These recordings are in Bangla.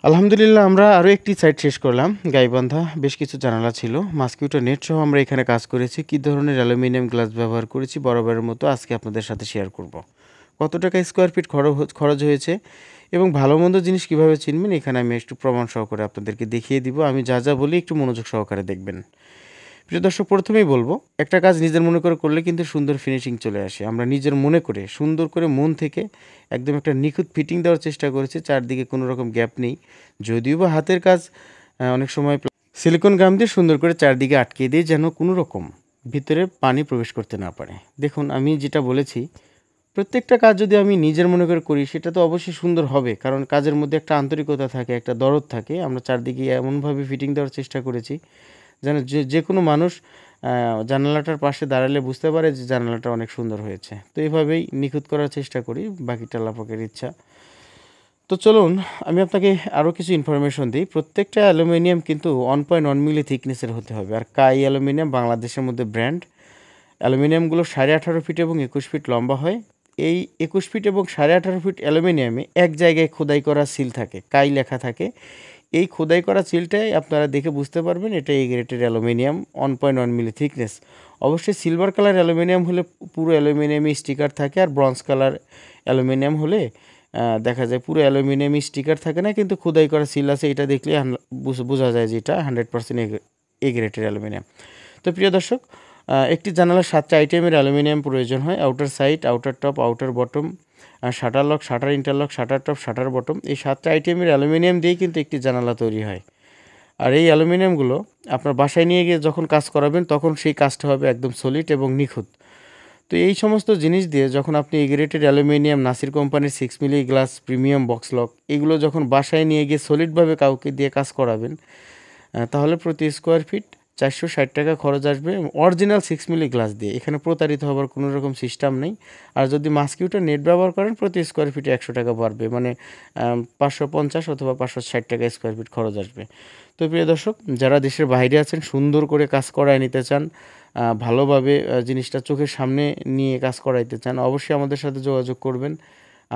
আলহামদুলিল্লাহ আমরা আরও একটি সাইট শেষ করলাম। গাইবান্ধা বেশ কিছু জানালা ছিল। মসকিউটো নেট সহ আমরা এখানে কাজ করেছি। কী ধরনের অ্যালুমিনিয়াম গ্লাস ব্যবহার করেছি বরাবরের মতো আজকে আপনাদের সাথে শেয়ার করব। কত টাকা স্কোয়ার ফিট খরচ হয়েছে এবং ভালো মন্দ জিনিস কীভাবে চিনবেন এখানে আমি একটু প্রমাণ সহকারে আপনাদেরকে দেখিয়ে দিব। আমি যা যা বলি একটু মনোযোগ সহকারে দেখবেন। প্রিয় দর্শক, প্রথমেই বলবো একটা কাজ নিজের মনে করে করলে কিন্তু সুন্দর ফিনিশিং চলে আসে। আমরা নিজের মনে করে সুন্দর করে মন থেকে একদম একটা নিখুঁত ফিটিং দেওয়ার চেষ্টা করেছি, চারদিকে কোনো রকম গ্যাপ নেই। যদিও বা হাতের কাজ অনেক সময় সিলিকন গাম দিয়ে সুন্দর করে চারদিকে আটকে দিই যেন কোনো রকম ভিতরে পানি প্রবেশ করতে না পারে। দেখুন আমি যেটা বলেছি, প্রত্যেকটা কাজ যদি আমি নিজের মনে করে করি সেটা তো অবশ্যই সুন্দর হবে, কারণ কাজের মধ্যে একটা আন্তরিকতা থাকে, একটা দরদ থাকে। আমরা চারদিকে এমনভাবে ফিটিং দেওয়ার চেষ্টা করেছি যেন যে কোনো মানুষ জানালাটার পাশে দাঁড়ালে বুঝতে পারে যে জানালাটা অনেক সুন্দর হয়েছে। তো এইভাবেই নিখুঁত করার চেষ্টা করি, বাকিটা আল্লাহ পাকের ইচ্ছা। তো চলুন আমি আপনাকে আরও কিছু ইনফরমেশন দিই। প্রত্যেকটা অ্যালুমিনিয়াম কিন্তু 1.1 মিলি থিকনেসের হতে হবে। আর কাই অ্যালুমিনিয়াম বাংলাদেশের মধ্যে ব্র্যান্ড। অ্যালুমিনিয়ামগুলো 18.5 ফিট এবং 21 ফিট লম্বা হয়। এই 21 ফিট এবং 18.5 ফিট অ্যালুমিনিয়ামে এক জায়গায় খোদাই করা সিল থাকে, কাই লেখা থাকে। এই খোদাই করা সিলটাই আপনারা দেখে বুঝতে পারবেন এটা এই গ্রেটের অ্যালুমিনিয়াম, 1.1 মিলি থিকনেস। অবশ্যই সিলভার কালার অ্যালুমিনিয়াম হলে পুরো অ্যালুমিনিয়ামে স্টিকার থাকে, আর ব্রঞ্জ কালার অ্যালুমিনিয়াম হলে দেখা যায় পুরো অ্যালুমিনিয়ামে স্টিকার থাকে না, কিন্তু খোদাই করা সিল আছে। এটা দেখলে বোঝা যায় যে এটা 100% এ গ্রেটের অ্যালুমিনিয়াম। তো প্রিয় দর্শক, একটি জানালার 7টা আইটেমের অ্যালুমিনিয়াম প্রয়োজন হয়। Outer side, outer top, outer bottom, shutter lock, shutter interlock, shutter top, shutter bottom, এই 7টা আইটেমের অ্যালুমিনিয়াম দিয়েই কিন্তু একটি জানালা তৈরি হয়। আর এই অ্যালুমিনিয়ামগুলো আপনার বাসায় নিয়ে গিয়ে যখন কাজ করাবেন তখন সেই কাজটা হবে একদম সলিড এবং নিখুঁত। তো এই সমস্ত জিনিস দিয়ে যখন আপনি এ গ্রেটেড অ্যালুমিনিয়াম, নাসির কোম্পানির 6 মিলি গ্লাস, প্রিমিয়াম বক্স লক, এগুলো যখন বাসায় নিয়ে গিয়ে সলিডভাবে কাউকে দিয়ে কাজ করাবেন, তাহলে প্রতি স্কোয়ার ফিট 460 টাকা খরচ আসবে অরিজিনাল 6 মিলি গ্লাস দিয়ে। এখানে প্রতারিত হবার কোনো রকম সিস্টেম নেই। আর যদি মসকিউটো নেট ব্যবহার করেন প্রতি স্কোয়ার ফিটে 100 টাকা বাড়বে, মানে 550 অথবা 560 টাকা স্কোয়ার ফিট খরচ আসবে। তো প্রিয় দর্শক, যারা দেশের বাইরে আছেন, সুন্দর করে কাজ করায় নিতে চান, ভালোভাবে জিনিসটা চোখের সামনে নিয়ে কাজ করাইতে চান, অবশ্যই আমাদের সাথে যোগাযোগ করবেন।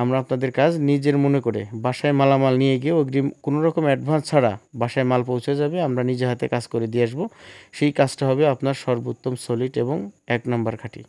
আমরা আপনাদের কাজ নিজের মনে করে বাসায় মালামাল নিয়ে গিয়ে অগ্রিম কোনো রকম অ্যাডভান্স ছাড়া বাসায় মাল পৌঁছে যাবে, আমরা নিজে হাতে কাজ করে দিয়ে আসবো। সেই কাজটা হবে আপনার সর্বোত্তম সলিড এবং 1 নাম্বার খাঁটি।